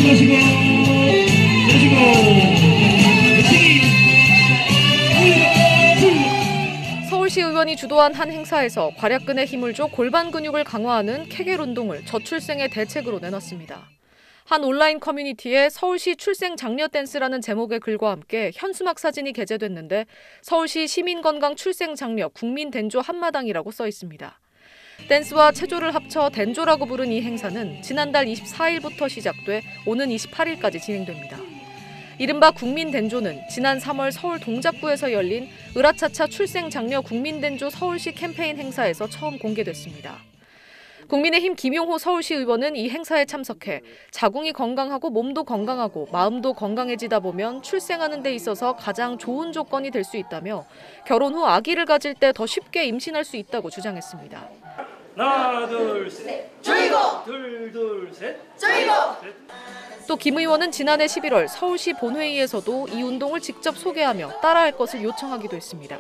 조심하시고 서울시 의원이 주도한 한 행사에서 괄약근에 힘을 줘 골반 근육을 강화하는 케겔 운동을 저출생의 대책으로 내놨습니다. 한 온라인 커뮤니티에 서울시 출생 장려 댄스라는 제목의 글과 함께 현수막 사진이 게재됐는데 서울시 시민건강 출생 장려 국민 댄조 한마당이라고 써 있습니다. 댄스와 체조를 합쳐 댄조라고 부른 이 행사는 지난달 24일부터 시작돼 오는 28일까지 진행됩니다. 이른바 국민 댄조는 지난 3월 서울 동작구에서 열린 으라차차 출생 장려 국민 댄조 서울시 캠페인 행사에서 처음 공개됐습니다. 국민의힘 김용호 서울시 의원은 이 행사에 참석해 자궁이 건강하고 몸도 건강하고 마음도 건강해지다 보면 출생하는 데 있어서 가장 좋은 조건이 될 수 있다며 결혼 후 아기를 가질 때 더 쉽게 임신할 수 있다고 주장했습니다. 하나, 둘, 셋. 조이고! 둘, 셋. 조이고! 또 김 의원은 지난해 11월 서울시 본회의에서도 이 운동을 직접 소개하며 따라할 것을 요청하기도 했습니다.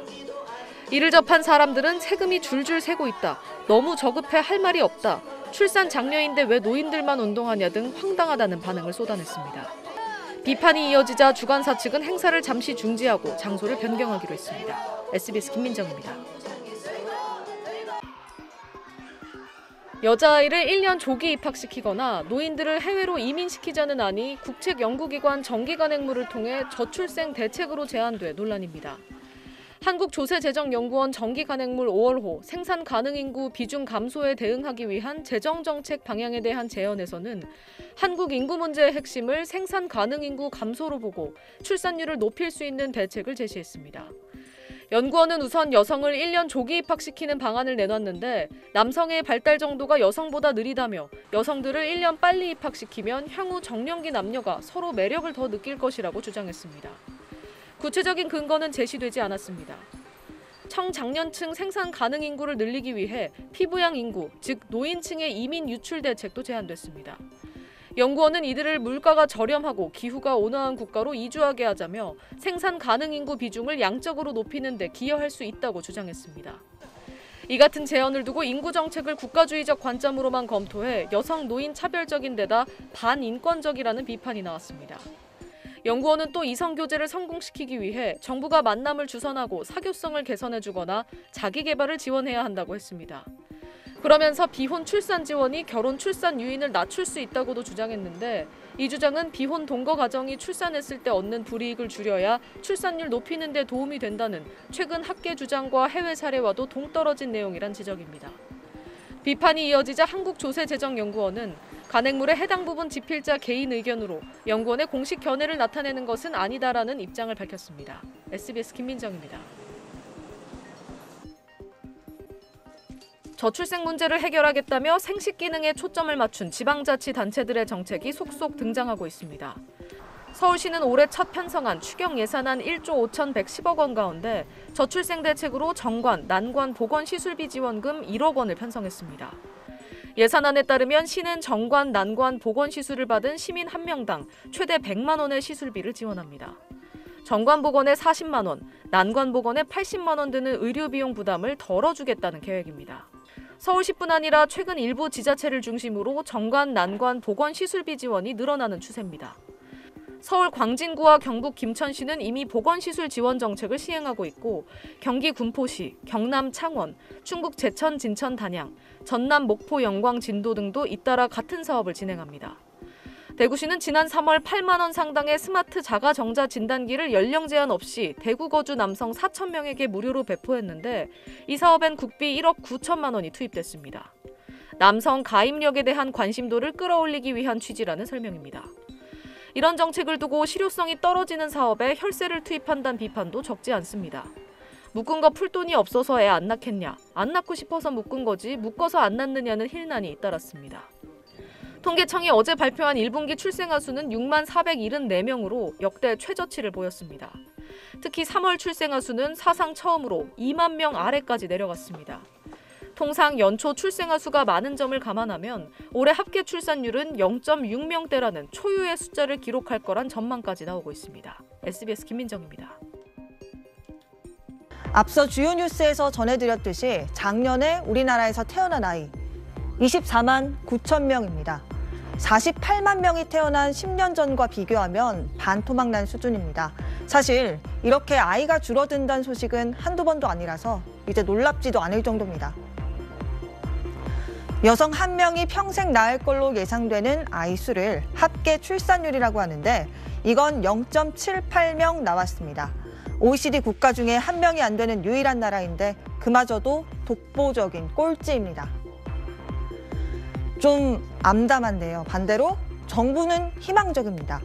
이를 접한 사람들은 세금이 줄줄 새고 있다. 너무 저급해 할 말이 없다. 출산 장려인데 왜 노인들만 운동하냐 등 황당하다는 반응을 쏟아냈습니다. 비판이 이어지자 주관사 측은 행사를 잠시 중지하고 장소를 변경하기로 했습니다. SBS 김민정입니다. 여자아이를 1년 조기 입학시키거나 노인들을 해외로 이민시키자는 안이 국책연구기관 정기간행물을 통해 저출생 대책으로 제안돼 논란입니다. 한국조세재정연구원 정기간행물 5월호 생산 가능 인구 비중 감소에 대응하기 위한 재정정책 방향에 대한 제언에서는 한국 인구 문제의 핵심을 생산 가능 인구 감소로 보고 출산율을 높일 수 있는 대책을 제시했습니다. 연구원은 우선 여성을 1년 조기 입학시키는 방안을 내놨는데 남성의 발달 정도가 여성보다 느리다며 여성들을 1년 빨리 입학시키면 향후 정년기 남녀가 서로 매력을 더 느낄 것이라고 주장했습니다. 구체적인 근거는 제시되지 않았습니다. 청장년층 생산 가능 인구를 늘리기 위해 피부양 인구, 즉 노인층의 이민 유출 대책도 제안됐습니다. 연구원은 이들을 물가가 저렴하고 기후가 온화한 국가로 이주하게 하자며 생산 가능 인구 비중을 양적으로 높이는 데 기여할 수 있다고 주장했습니다. 이 같은 제언을 두고 인구 정책을 국가주의적 관점으로만 검토해 여성 노인 차별적인 데다 반인권적이라는 비판이 나왔습니다. 연구원은 또 이성교제를 성공시키기 위해 정부가 만남을 주선하고 사교성을 개선해주거나 자기개발을 지원해야 한다고 했습니다. 그러면서 비혼 출산 지원이 결혼 출산 유인을 낮출 수 있다고도 주장했는데 이 주장은 비혼 동거 가정이 출산했을 때 얻는 불이익을 줄여야 출산율 높이는 데 도움이 된다는 최근 학계 주장과 해외 사례와도 동떨어진 내용이란 지적입니다. 비판이 이어지자 한국조세재정연구원은 간행물의 해당 부분 집필자 개인 의견으로 연구원의 공식 견해를 나타내는 것은 아니다라는 입장을 밝혔습니다. SBS 김민정입니다. 저출생 문제를 해결하겠다며 생식 기능에 초점을 맞춘 지방자치단체들의 정책이 속속 등장하고 있습니다. 서울시는 올해 첫 편성한 추경 예산안 1조 5,110억 원 가운데 저출생 대책으로 정관, 난관, 보건시술비 지원금 1억 원을 편성했습니다. 예산안에 따르면 시는 정관, 난관, 보건시술을 받은 시민 1명당 최대 100만 원의 시술비를 지원합니다. 정관 보건에 40만 원, 난관 보건에 80만 원 드는 의료비용 부담을 덜어주겠다는 계획입니다. 서울시뿐 아니라 최근 일부 지자체를 중심으로 정관, 난관, 보건시술비 지원이 늘어나는 추세입니다. 서울 광진구와 경북 김천시는 이미 보건시술 지원 정책을 시행하고 있고 경기 군포시, 경남 창원, 충북 제천, 진천, 단양, 전남 목포, 영광, 진도 등도 잇따라 같은 사업을 진행합니다. 대구시는 지난 3월 8만 원 상당의 스마트 자가정자 진단기를 연령 제한 없이 대구 거주 남성 4천 명에게 무료로 배포했는데 이 사업엔 국비 1억 9천만 원이 투입됐습니다. 남성 가입력에 대한 관심도를 끌어올리기 위한 취지라는 설명입니다. 이런 정책을 두고 실효성이 떨어지는 사업에 혈세를 투입한다는 비판도 적지 않습니다. 묶은 거 풀 돈이 없어서 애 안 낳겠냐, 안 낳고 싶어서 묶은 거지 묶어서 안 낳느냐는 힐난이 잇따랐습니다. 통계청이 어제 발표한 1분기 출생아 수는 6만 474명으로 역대 최저치를 보였습니다. 특히 3월 출생아 수는 사상 처음으로 2만 명 아래까지 내려갔습니다. 통상 연초 출생아 수가 많은 점을 감안하면 올해 합계 출산율은 0.6명대라는 초유의 숫자를 기록할 거란 전망까지 나오고 있습니다. SBS 김민정입니다. 앞서 주요 뉴스에서 전해드렸듯이 작년에 우리나라에서 태어난 아이 24만 9천 명입니다. 48만 명이 태어난 10년 전과 비교하면 반토막 난 수준입니다. 사실 이렇게 아이가 줄어든다는 소식은 한두 번도 아니라서 이제 놀랍지도 않을 정도입니다. 여성 1명이 평생 낳을 걸로 예상되는 아이 수를 합계 출산율이라고 하는데 이건 0.78명 나왔습니다. OECD 국가 중에 1명이 안 되는 유일한 나라인데 그마저도 독보적인 꼴찌입니다. 좀 암담한데요. 반대로 정부는 희망적입니다.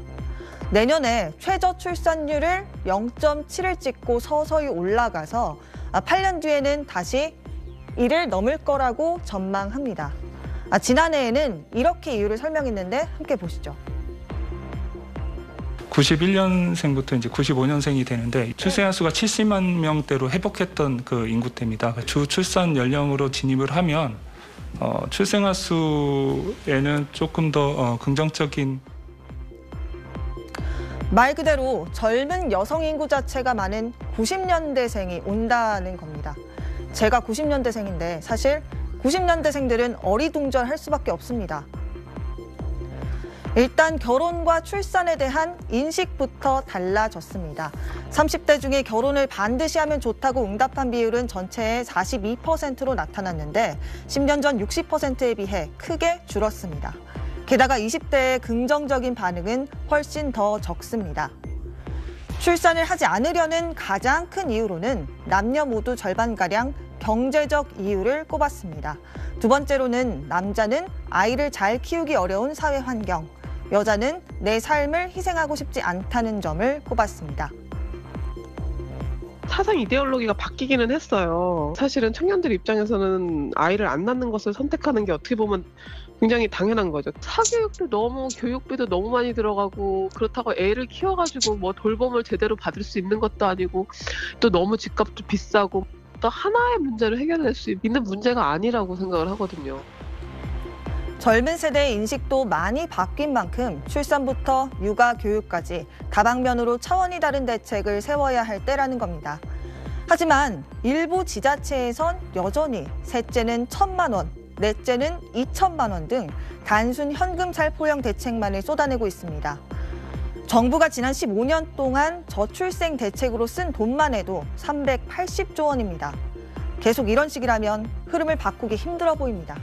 내년에 최저 출산율을 0.7을 찍고 서서히 올라가서 8년 뒤에는 다시 1을 넘을 거라고 전망합니다. 지난해에는 이렇게 이유를 설명했는데 함께 보시죠. 91년생부터 이제 95년생이 되는데 출생아 수가 70만 명대로 회복했던 그 인구대입니다. 주 출산 연령으로 진입을 하면 출생아 수에는 조금 더 긍정적인 말 그대로 젊은 여성 인구 자체가 많은 90년대생이 온다는 겁니다. 제가 90년대생인데 사실 90년대생들은 어리둥절할 수밖에 없습니다. 일단 결혼과 출산에 대한 인식부터 달라졌습니다. 30대 중에 결혼을 반드시 하면 좋다고 응답한 비율은 전체의 42%로 나타났는데 10년 전 60%에 비해 크게 줄었습니다. 게다가 20대의 긍정적인 반응은 훨씬 더 적습니다. 출산을 하지 않으려는 가장 큰 이유로는 남녀 모두 절반가량 경제적 이유를 꼽았습니다. 두 번째로는 남자는 아이를 잘 키우기 어려운 사회 환경, 여자는 내 삶을 희생하고 싶지 않다는 점을 꼽았습니다. 사상 이데올로기가 바뀌기는 했어요. 사실은 청년들 입장에서는 아이를 안 낳는 것을 선택하는 게 어떻게 보면 굉장히 당연한 거죠. 사교육도 너무 교육비도 너무 많이 들어가고 그렇다고 애를 키워가지고 뭐 돌봄을 제대로 받을 수 있는 것도 아니고 또 너무 집값도 비싸고 또 하나의 문제를 해결할 수 있는 문제가 아니라고 생각을 하거든요. 젊은 세대의 인식도 많이 바뀐 만큼 출산부터 육아 교육까지 다방면으로 차원이 다른 대책을 세워야 할 때라는 겁니다. 하지만 일부 지자체에선 여전히 셋째는 1,000만 원, 넷째는 2천만 원 등 단순 현금 살포형 대책만을 쏟아내고 있습니다. 정부가 지난 15년 동안 저출생 대책으로 쓴 돈만 해도 380조 원입니다. 계속 이런 식이라면 흐름을 바꾸기 힘들어 보입니다.